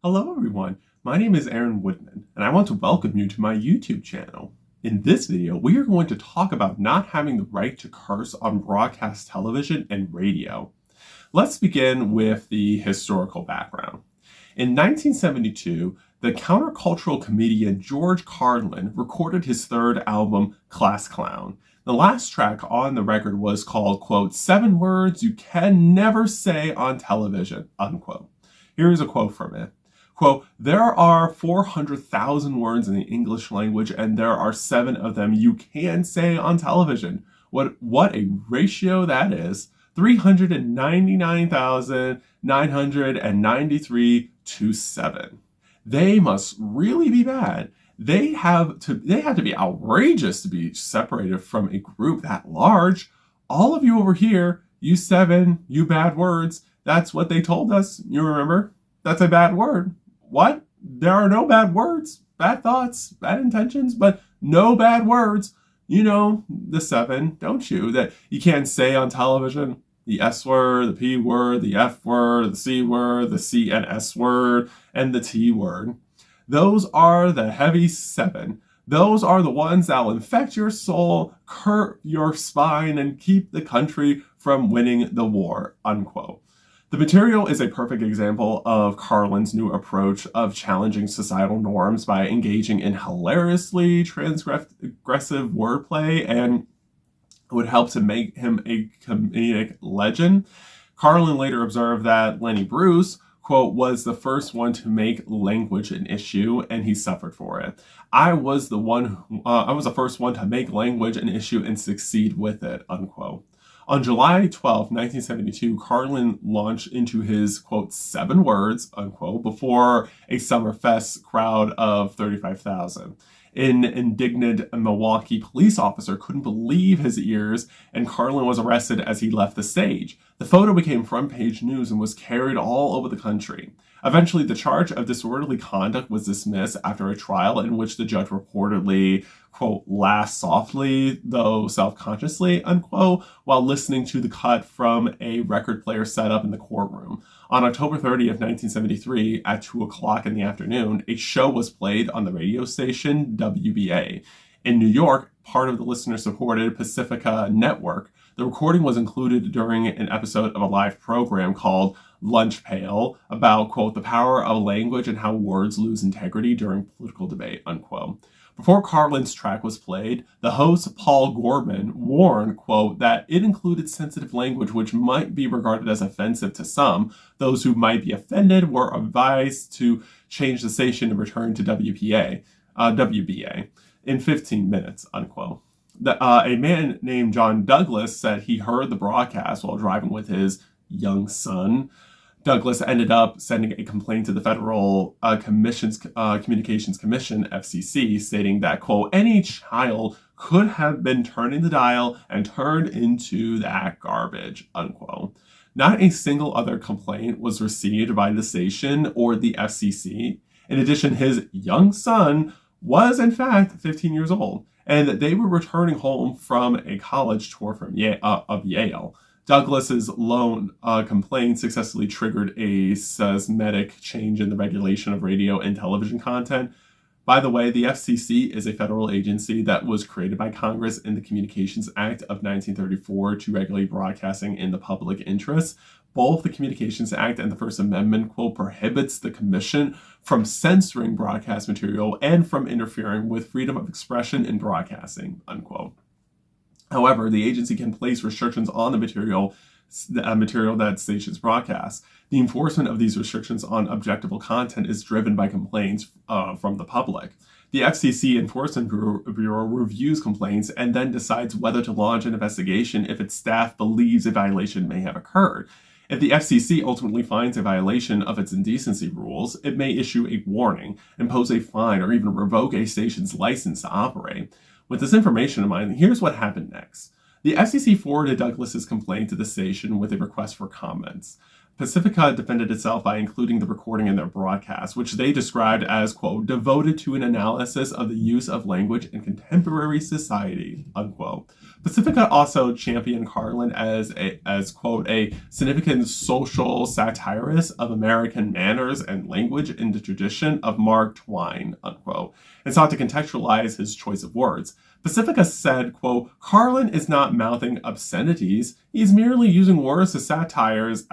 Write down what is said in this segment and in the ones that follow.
Hello everyone, my name is Aaron Woodman, and I want to welcome you to my YouTube channel. In this video, we are going to talk about not having the right to curse on broadcast television and radio. Let's begin with the historical background. In 1972, the countercultural comedian George Carlin recorded his third album, Class Clown. The last track on the record was called, quote, 7 words you can never say on television, unquote. Here is a quote from it. Quote, there are 400,000 words in the English language and there are 7 of them you can say on television. What a ratio that is. 399,993 to 7. They must really be bad. They have to be outrageous to be separated from a group that large. All of you over here, you 7, you bad words. That's what they told us. You remember? That's a bad word. What? There are no bad words, bad thoughts, bad intentions, but no bad words. You know the 7, don't you? That you can't say on television. The S word, the P word, the F word, the C word, the C and S word, and the T word. Those are the heavy 7. Those are the ones that will infect your soul, hurt your spine, and keep the country from winning the war, unquote. The material is a perfect example of Carlin's new approach of challenging societal norms by engaging in hilariously transgressive wordplay, and would help to make him a comedic legend. Carlin later observed that Lenny Bruce, quote, was the first one to make language an issue, and he suffered for it. I was the first one to make language an issue and succeed with it, unquote. On July 12, 1972, Carlin launched into his, quote, 7 words, unquote, before a Summerfest crowd of 35,000. An indignant Milwaukee police officer couldn't believe his ears, and Carlin was arrested as he left the stage. The photo became front-page news and was carried all over the country. Eventually, the charge of disorderly conduct was dismissed after a trial in which the judge reportedly, quote, laughed softly, though self-consciously, unquote, while listening to the cut from a record player set up in the courtroom. On October 30th, 1973, at 2 o'clock in the afternoon, a show was played on the radio station WBA. In New York, part of the listener-supported Pacifica network, the recording was included during an episode of a live program called Lunch Pail about, quote, the power of language and how words lose integrity during political debate, unquote. Before Carlin's track was played, the host, Paul Gorman, warned, quote, that it included sensitive language which might be regarded as offensive to some. Those who might be offended were advised to change the station and return to WBA in 15 minutes, unquote. A man named John Douglas said he heard the broadcast while driving with his young son. Douglas ended up sending a complaint to the Federal Communications Commission, FCC, stating that, quote, any child could have been turning the dial and turned into that garbage, unquote. Not a single other complaint was received by the station or the FCC. In addition, his young son was, in fact, 15 years old, and they were returning home from a college tour of Yale. Douglas's lone complaint successfully triggered a seismic change in the regulation of radio and television content. By the way, the FCC is a federal agency that was created by Congress in the Communications Act of 1934 to regulate broadcasting in the public interest. Both the Communications Act and the First Amendment, quote, prohibits the commission from censoring broadcast material and from interfering with freedom of expression in broadcasting, unquote. However, the agency can place restrictions on the material that stations broadcast. The enforcement of these restrictions on objectable content is driven by complaints from the public. The FCC Enforcement Bureau reviews complaints and then decides whether to launch an investigation if its staff believes a violation may have occurred. If the FCC ultimately finds a violation of its indecency rules, it may issue a warning, impose a fine, or even revoke a station's license to operate. With this information in mind, here's what happened next. The FCC forwarded Douglas's complaint to the station with a request for comments. Pacifica defended itself by including the recording in their broadcast, which they described as, quote, devoted to an analysis of the use of language in contemporary society, unquote. Pacifica also championed Carlin as quote, a significant social satirist of American manners and language in the tradition of Mark Twain, unquote, and sought to contextualize his choice of words. Pacifica said, quote, Carlin is not mouthing obscenities. He's merely using words to satirize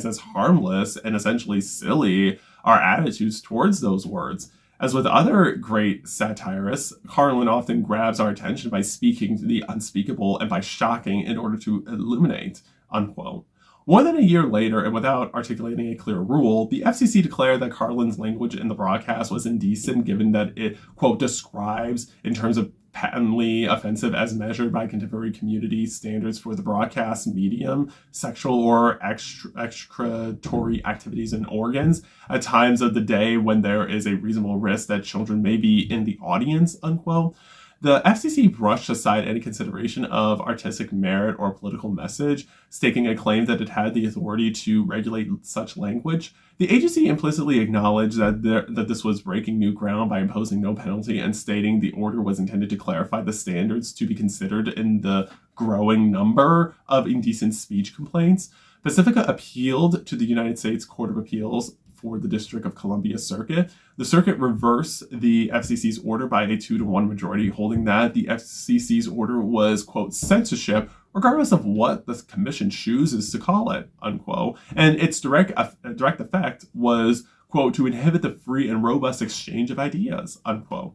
as harmless and essentially silly our attitudes towards those words. As with other great satirists, Carlin often grabs our attention by speaking to the unspeakable and by shocking in order to illuminate, unquote. More than a year later, and without articulating a clear rule, the FCC declared that Carlin's language in the broadcast was indecent, given that it, quote, describes, in terms of patently offensive as measured by contemporary community standards for the broadcast medium, sexual or excretory activities and organs at times of the day when there is a reasonable risk that children may be in the audience, unquote. The FCC brushed aside any consideration of artistic merit or political message, staking a claim that it had the authority to regulate such language. The agency implicitly acknowledged that this was breaking new ground by imposing no penalty and stating the order was intended to clarify the standards to be considered in the growing number of indecent speech complaints. Pacifica appealed to the United States Court of Appeals for the District of Columbia Circuit. The circuit reversed the FCC's order by a 2-1 majority, holding that the FCC's order was, quote, censorship, regardless of what the commission chooses to call it, unquote. And its direct effect was, quote, to inhibit the free and robust exchange of ideas, unquote.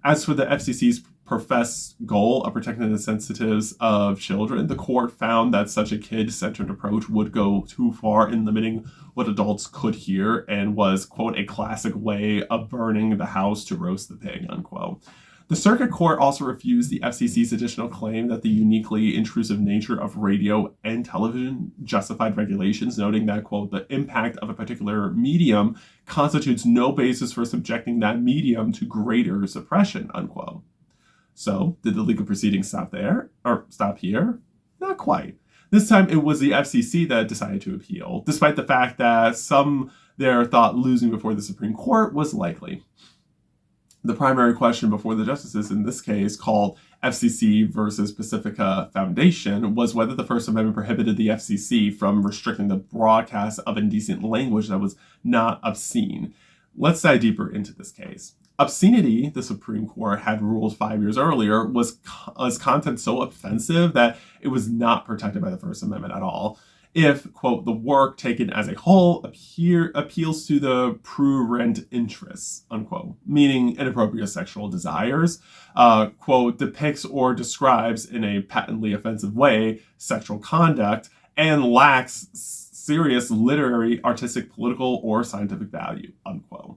As for the FCC's professed goal of protecting the sensitives of children, the court found that such a kid-centered approach would go too far in limiting what adults could hear and was, quote, a classic way of burning the house to roast the pig, unquote. The circuit court also refused the FCC's additional claim that the uniquely intrusive nature of radio and television justified regulations, noting that, quote, the impact of a particular medium constitutes no basis for subjecting that medium to greater suppression, unquote. So, did the legal proceedings stop there? Or stop here? Not quite. This time, it was the FCC that decided to appeal, despite the fact that some there thought losing before the Supreme Court was likely. The primary question before the justices in this case, called FCC versus Pacifica Foundation, was whether the First Amendment prohibited the FCC from restricting the broadcast of indecent language that was not obscene. Let's dive deeper into this case. Obscenity, the Supreme Court had ruled 5 years earlier, was content so offensive that it was not protected by the First Amendment at all. If, quote, the work taken as a whole appeals to the prurient interests, unquote, meaning inappropriate sexual desires, quote, depicts or describes in a patently offensive way sexual conduct, and lacks serious literary, artistic, political, or scientific value, unquote.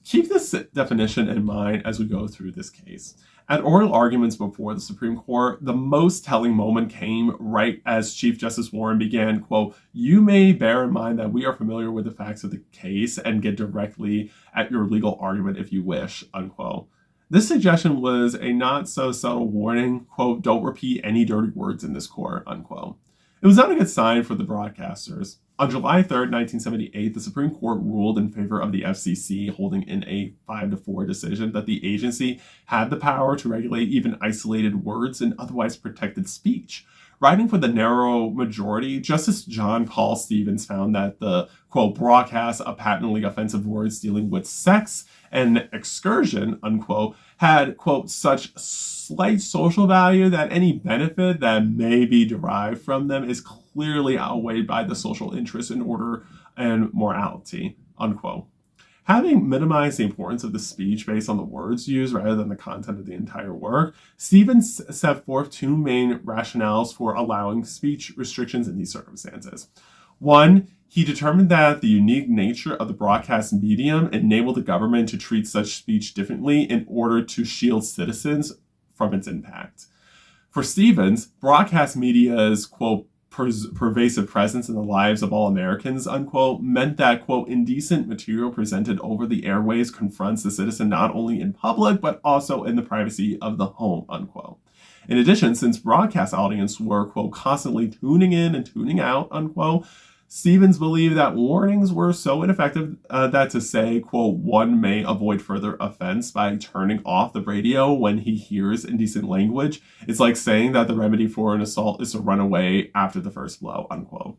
Keep this definition in mind as we go through this case. At oral arguments before the Supreme Court, the most telling moment came right as Chief Justice Warren began, quote, you may bear in mind that we are familiar with the facts of the case and get directly at your legal argument if you wish, unquote. This suggestion was a not so subtle warning, quote, don't repeat any dirty words in this court, unquote. It was not a good sign for the broadcasters. On July 3rd, 1978, the Supreme Court ruled in favor of the FCC, holding in a 5-4 decision that the agency had the power to regulate even isolated words and otherwise protected speech. Writing for the narrow majority, Justice John Paul Stevens found that the, quote, broadcast of patently offensive words dealing with sex and excursion, unquote, had, quote, such slight social value that any benefit that may be derived from them is clearly outweighed by the social interest in order and morality, unquote. Having minimized the importance of the speech based on the words used rather than the content of the entire work, Stevens set forth two main rationales for allowing speech restrictions in these circumstances. One, he determined that the unique nature of the broadcast medium enabled the government to treat such speech differently in order to shield citizens from its impact. For Stevens, broadcast media's, quote, pervasive presence in the lives of all Americans, unquote, meant that, quote, indecent material presented over the airways confronts the citizen not only in public, but also in the privacy of the home, unquote. In addition, since broadcast audiences were, quote, constantly tuning in and tuning out, unquote, Stevens believed that warnings were so ineffective that to say, quote, one may avoid further offense by turning off the radio when he hears indecent language. It's like saying that the remedy for an assault is to run away after the first blow, unquote.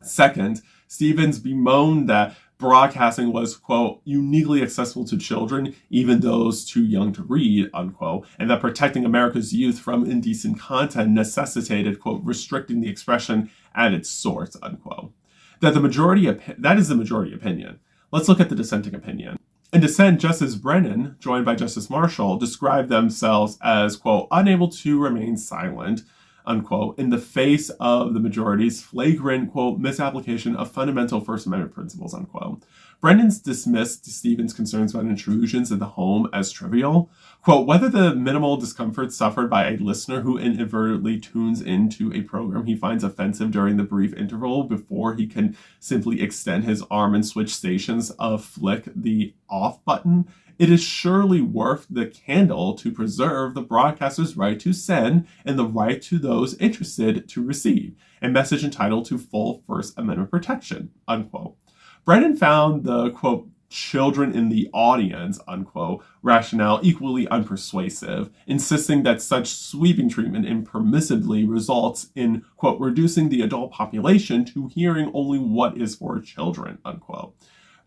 Second, Stevens bemoaned that broadcasting was, quote, uniquely accessible to children, even those too young to read, unquote, and that protecting America's youth from indecent content necessitated, quote, restricting the expression at its source, unquote. That is the majority opinion. Let's look at the dissenting opinion. In dissent, Justice Brennan, joined by Justice Marshall, described themselves as, quote, unable to remain silent, unquote, in the face of the majority's flagrant, quote, misapplication of fundamental First Amendment principles, unquote. Brennan's dismissed Stevens' concerns about intrusions in the home as trivial. Quote, whether the minimal discomfort suffered by a listener who inadvertently tunes into a program he finds offensive during the brief interval before he can simply extend his arm and switch stations flick the off button, it is surely worth the candle to preserve the broadcaster's right to send and the right to those interested to receive a message entitled to full First Amendment protection, unquote. Brennan found the, quote, children in the audience, unquote, rationale equally unpersuasive, insisting that such sweeping treatment impermissibly results in, quote, reducing the adult population to hearing only what is for children, unquote.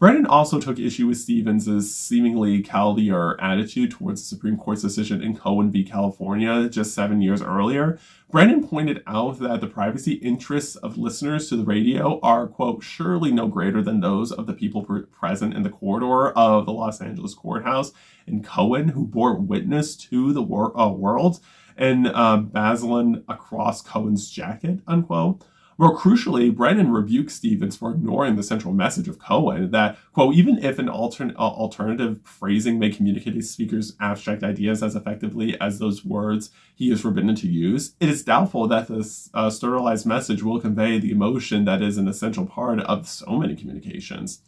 Brennan also took issue with Stevens' seemingly cavalier attitude towards the Supreme Court's decision in Cohen v. California just 7 years earlier. Brennan pointed out that the privacy interests of listeners to the radio are, quote, surely no greater than those of the people present in the corridor of the Los Angeles courthouse in Cohen who bore witness to the world and Baseline across Cohen's jacket, unquote. More crucially, Brennan rebuked Stevens for ignoring the central message of Cohen that, quote, even if an alternative phrasing may communicate a speaker's abstract ideas as effectively as those words he is forbidden to use, it is doubtful that this sterilized message will convey the emotion that is an essential part of so many communications,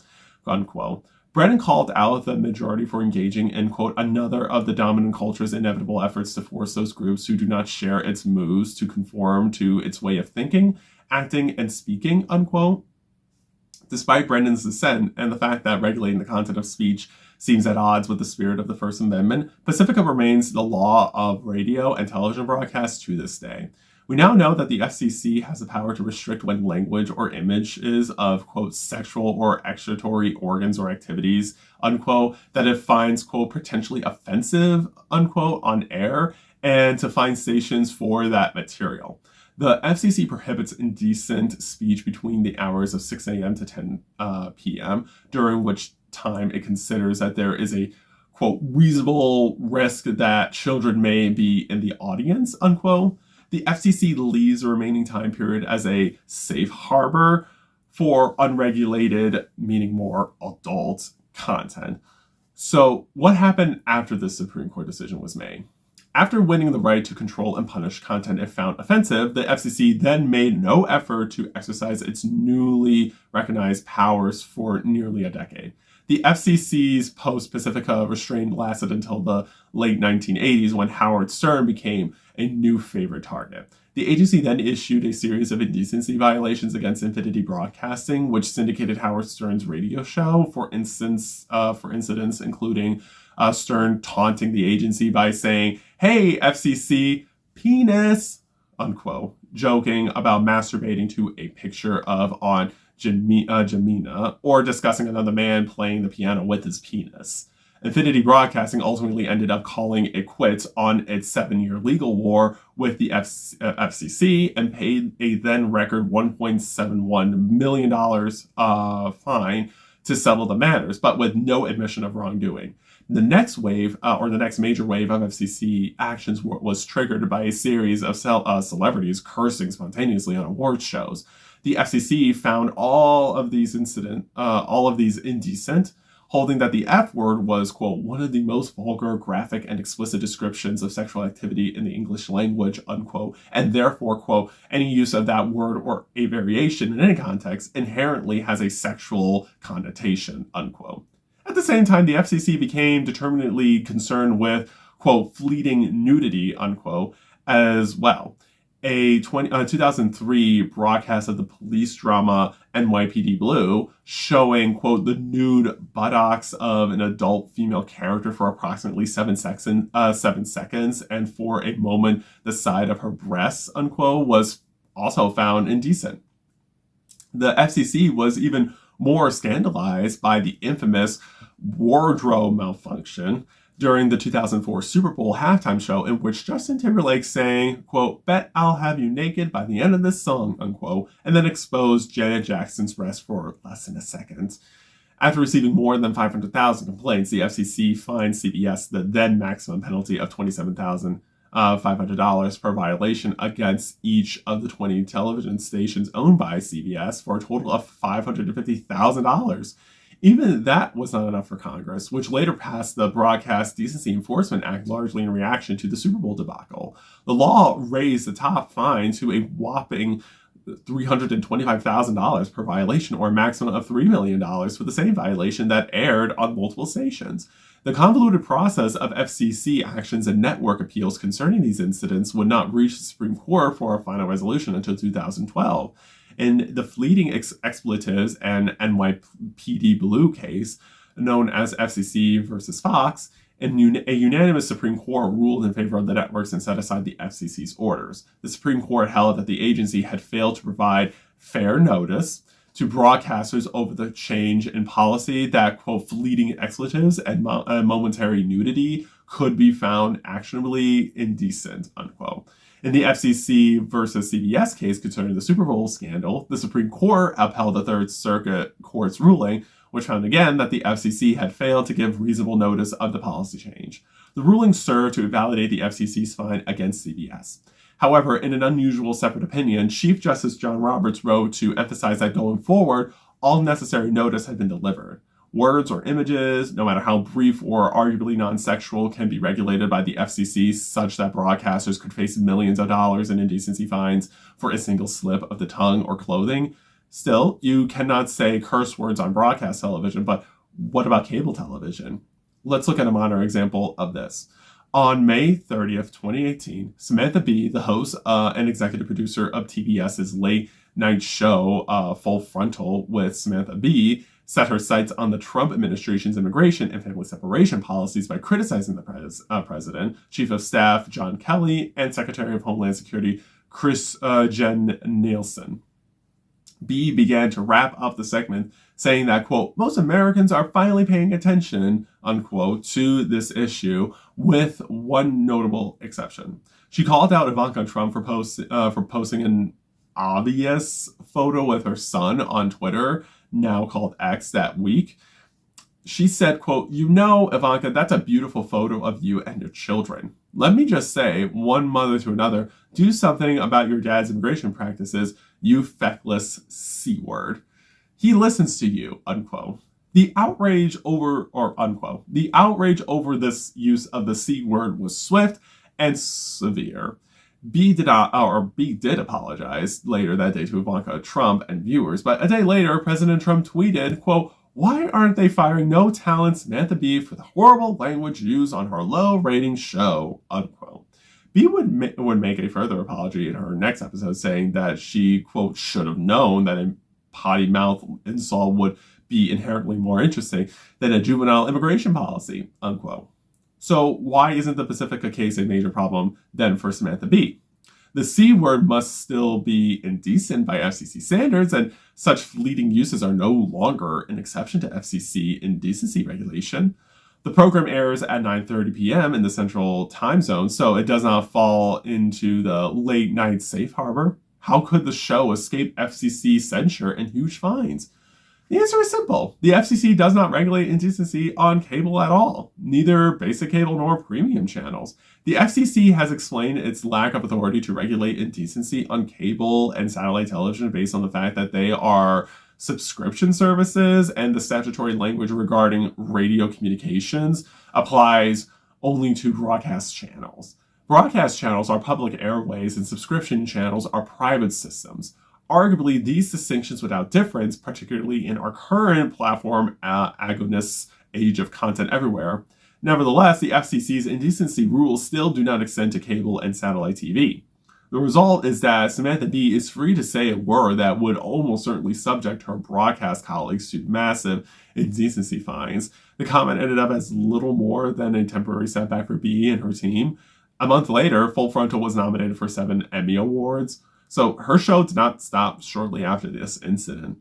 unquote. Brennan called out the majority for engaging in, quote, another of the dominant culture's inevitable efforts to force those groups who do not share its moves to conform to its way of thinking, acting, and speaking, unquote. Despite Brennan's dissent and the fact that regulating the content of speech seems at odds with the spirit of the First Amendment, Pacifica remains the law of radio and television broadcasts to this day. We now know that the FCC has the power to restrict when language or images of, quote, sexual or excitatory organs or activities, unquote, that it finds, quote, potentially offensive, unquote, on air, and to find stations for that material. The FCC prohibits indecent speech between the hours of 6 a.m. to 10 p.m., during which time it considers that there is a, quote, reasonable risk that children may be in the audience, unquote. The FCC leaves the remaining time period as a safe harbor for unregulated, meaning more adult content. So what happened after the Supreme Court decision was made? After winning the right to control and punish content it found offensive, the FCC then made no effort to exercise its newly recognized powers for nearly a decade. The FCC's post-Pacifica restraint lasted until the late 1980s when Howard Stern became a new favorite target. The agency then issued a series of indecency violations against Infinity Broadcasting, which syndicated Howard Stern's radio show, for incidents including Stern taunting the agency by saying, "Hey, FCC, penis," unquote, joking about masturbating to a picture of on Jamina, or discussing another man playing the piano with his penis. Infinity Broadcasting ultimately ended up calling it quits on its 7-year legal war with the FCC and paid a then record $1.71 million fine to settle the matters, but with no admission of wrongdoing. The next wave, or the next major wave of FCC actions was triggered by a series of celebrities cursing spontaneously on award shows. The FCC found all of these indecent, holding that the F word was, quote, one of the most vulgar, graphic, and explicit descriptions of sexual activity in the English language, unquote, and therefore, quote, any use of that word or a variation in any context inherently has a sexual connotation, unquote. At the same time, the FCC became determinedly concerned with, quote, fleeting nudity, unquote, as well. a 2003 broadcast of the police drama NYPD Blue showing, quote, the nude buttocks of an adult female character for approximately 7 seconds, and for a moment the side of her breasts, unquote, was also found indecent. The FCC was even more scandalized by the infamous wardrobe malfunction during the 2004 Super Bowl halftime show, in which Justin Timberlake sang, quote, "Bet I'll have you naked by the end of this song," unquote, and then exposed Janet Jackson's breast for less than a second. After receiving more than 500,000 complaints, the FCC fined CBS the then maximum penalty of $27,500 per violation against each of the 20 television stations owned by CBS for a total of $550,000. Even that was not enough for Congress, which later passed the Broadcast Decency Enforcement Act largely in reaction to the Super Bowl debacle. The law raised the top fine to a whopping $325,000 per violation, or a maximum of $3 million for the same violation that aired on multiple stations. The convoluted process of FCC actions and network appeals concerning these incidents would not reach the Supreme Court for a final resolution until 2012. In the fleeting expletives and NYPD Blue case, known as FCC versus Fox, a unanimous Supreme Court ruled in favor of the networks and set aside the FCC's orders. The Supreme Court held that the agency had failed to provide fair notice to broadcasters over the change in policy that, quote, fleeting expletives and momentary nudity could be found actionably indecent, unquote. In the FCC versus CBS case concerning the Super Bowl scandal, the Supreme Court upheld the Third Circuit Court's ruling, which found again that the FCC had failed to give reasonable notice of the policy change. The ruling served to validate the FCC's fine against CBS. However, in an unusual separate opinion, Chief Justice John Roberts wrote to emphasize that going forward, all necessary notice had been delivered. Words or images, no matter how brief or arguably non-sexual, can be regulated by the FCC such that broadcasters could face millions of dollars in indecency fines for a single slip of the tongue or clothing. Still, you cannot say curse words on broadcast television, but what about cable television? Let's look at a modern example of this. On May 30th, 2018, Samantha Bee, the host and executive producer of TBS's late night show, Full Frontal with Samantha Bee, set her sights on the Trump administration's immigration and family separation policies by criticizing the president, Chief of Staff John Kelly, and Secretary of Homeland Security Chris Jen Nielsen. Bee began to wrap up the segment saying that, quote, most Americans are finally paying attention, unquote, to this issue, with one notable exception. She called out Ivanka Trump for posting an obvious photo with her son on Twitter, now called X, that week. She said, quote, you know, Ivanka, that's a beautiful photo of you and your children. Let me just say, one mother to another, do something about your dad's immigration practices, you feckless C-word. He listens to you, unquote. The outrage over this use of the C-word was swift and severe. Bee did apologize later that day to Ivanka Trump and viewers, but a day later, President Trump tweeted, quote, why aren't they firing no talent Samantha Bee for the horrible language used on her low-rating show, unquote. Bee would make a further apology in her next episode, saying that she, quote, should have known that a potty mouth insult would be inherently more interesting than a juvenile immigration policy, unquote. So why isn't the Pacifica case a major problem then for Samantha Bee? The C word must still be indecent by FCC standards, and such fleeting uses are no longer an exception to FCC indecency regulation. The program airs at 9:30 p.m. in the Central Time Zone, so it does not fall into the late night safe harbor. How could the show escape FCC censure and huge fines? The answer is simple. The FCC does not regulate indecency on cable at all, neither basic cable nor premium channels. The FCC has explained its lack of authority to regulate indecency on cable and satellite television based on the fact that they are subscription services, and the statutory language regarding radio communications applies only to broadcast channels. Broadcast channels are public airways and subscription channels are private systems. Arguably, these distinctions without difference, particularly in our current platform agonist age of content everywhere. Nevertheless, the FCC's indecency rules still do not extend to cable and satellite TV. The result is that Samantha Bee is free to say a word that would almost certainly subject her broadcast colleagues to massive indecency fines. The comment ended up as little more than a temporary setback for Bee and her team. A month later, Full Frontal was nominated for 7 Emmy Awards. So her show did not stop shortly after this incident.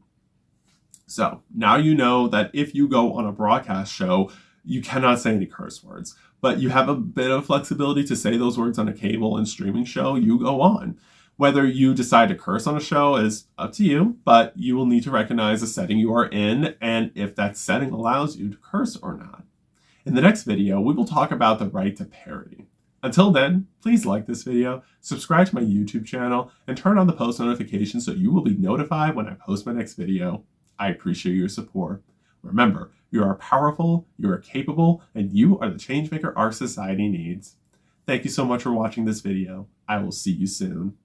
So now you know that if you go on a broadcast show, you cannot say any curse words, but you have a bit of flexibility to say those words on a cable and streaming show. You go on. Whether you decide to curse on a show is up to you, but you will need to recognize the setting you are in and if that setting allows you to curse or not. In the next video, we will talk about the right to parody. Until then, please like this video, subscribe to my YouTube channel, and turn on the post notifications so you will be notified when I post my next video. I appreciate your support. Remember, you are powerful, you are capable, and you are the changemaker our society needs. Thank you so much for watching this video. I will see you soon.